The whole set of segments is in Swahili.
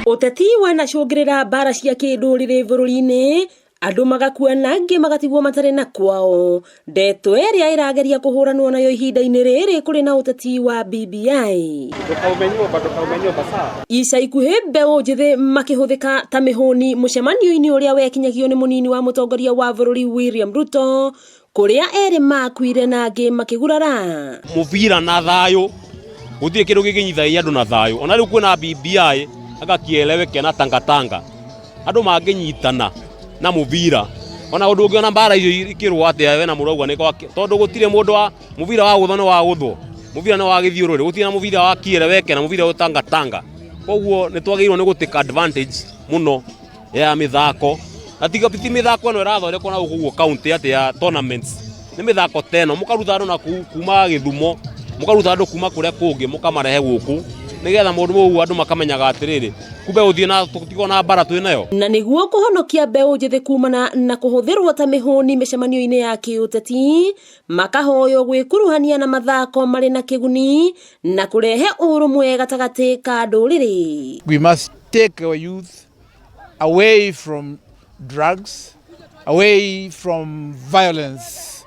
Uteti wanacungirira mbara cia kinduriri bururi-ini, andu magakua na angi magatigwo matare na kwao. Ndeto iria irageria kuhuranwo nayo ihinda-ini riri kuri na uteti wa BBI. Ica ikuhi mbeu njithi makihuthika ta mihuni mucemanio-ini uria wekinyagio ni munini wa mutongoria wa bururi William Ruto, kuria eri makuire na angi makigurara. Muvira na thayo guthire kindu gikinyithagia andu na thayo. Ona riu kwina BBI agakieleweke na tangatanga andu manginyitana na muvira ona undu ungiona mbara icio ikirwo atia we na murauga ni kwa tondu gutire mundu wa muvira wa guthano wa guthwo muvira no wa githiururi gutire na muvira wa kieleweke na muvira utangatanga. Koguo ni twagirwo ni guteka advantage muno ya mithako na tiga piti mithako no irathondekwo na guguo county ati ya tournaments ni mithako teno mukaruta andu na kuma Githumo mukaruta andu kuma kuria kungi mukamarehe guku nigetha mundu wau andu makamenyaga atiriri kumbe uthie na tutigo na mbara twinayo. Na niguo kuhonokia mbeu njithi kumana na kuhuthirwo ta mihuni micemanio-ini ya kiuteti, makahoyo gwikuruhania na mathako mari na kiguni na kurehe urumwe gatagati ka nduriri. We must take our youth away from drugs, away from violence,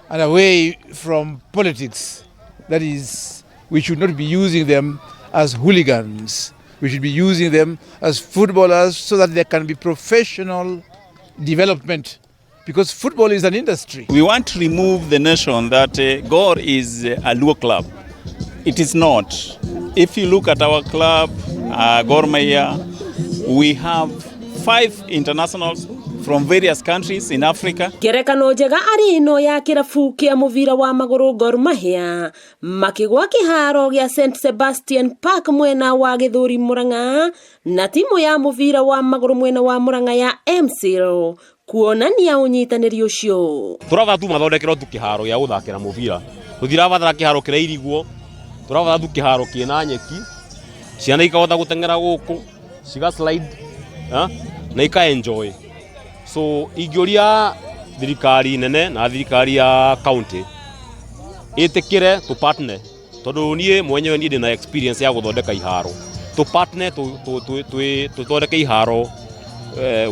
and away from politics. That is, we should not be using them as hooligans. We should be using them as footballers so that there can be professional development, because football is an industry. We want to remove the notion that Gor is a Luo club. It is not. If you look at our club, Gor Mahia, we have 5 internationals from various countries in Africa. Ngerekano njega ari ino ya kirabu kia muvira wa maguru Gor Mahia makigwa kiharo gia St Sebastian Park mwena wa Githuri Murang'a na timu ya muvira wa maguru mwena wa Murang'a ya MCL kuonania unyitaniri ucio. Turava tu mathondekero tu kiharo ya guthakira muvira tutiravatara kiharo kirairiguo turava tu kiharo kina nyeki ciana ikahota gutengera guku ciga slide na ika enjoy. So igioria thirikari nene na thirikari ya county itikire tu partner tondu nie mwenyewe ni ndina experience ya guthondeka iharo tu partner tu thondeke iharo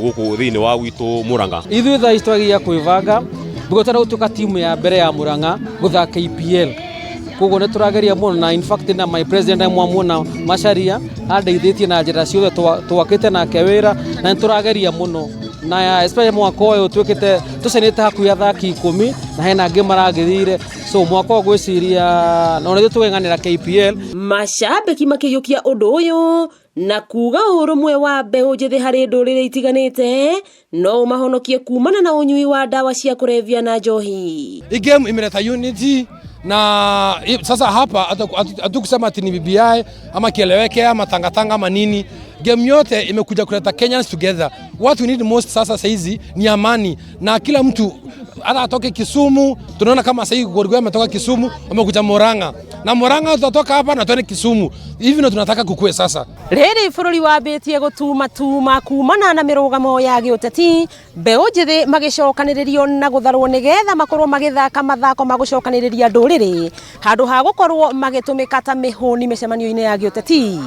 guku thini wa witu Murang'a. Ithu tha istwagia kwivanga bigotara gutuka timu ya mbere ya Murang'a guthaka KPL koguo ni turageria muno na in fact na my president Mwamuna Macharia andeithitie na njira ciothe twakite nake wira na turageria muno na especially mwaka uyu twikite tucenete haku ya thaki 10 na hena angi maragithire so mwaka uyu gwiciria na nithu twenganira KPL. Mashabiki makiyukia undu uyu na kuga urumwe wa mbeu njithi hari nduriri itiganite no mahonokie kumana na unyui wa dawa cia kurevya na njohi. Hii game imeleta unity na sasa hapa hatukusema ati ni BBI ama kieleweke ama tangatanga ama nini. Game yote imekuja kuleta Kenyans together. What we need most sasa saizi ni amani na kila mtu hata atoke Kisumu. Tunaona kama sasa Gor Mahia ametoka Kisumu wamekuja Murang'a na Murang'a tutatoka hapa na tuende Kisumu. Hivi ndio tunataka kukue sasa. Riri bururi wambitie gutuma kumana na mirugamo ya giuteti mbeu njithi magicokaniririo na gutharwo nigetha makorwo magithaka mathako magucokaniriria nduriri handu ha gukorwo magitumika ta mihuni micemanio-ini ya giuteti.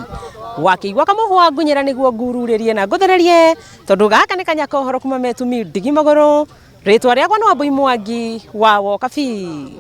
Wakiigwa kamuhwa ngunyira niguo ngururirie na nguthererie tondu gaka ni kanya kohoro kuma Metumi Ndigi Maguru. Ritwa riakwa ni Wambui Mwangi wa Wokabi.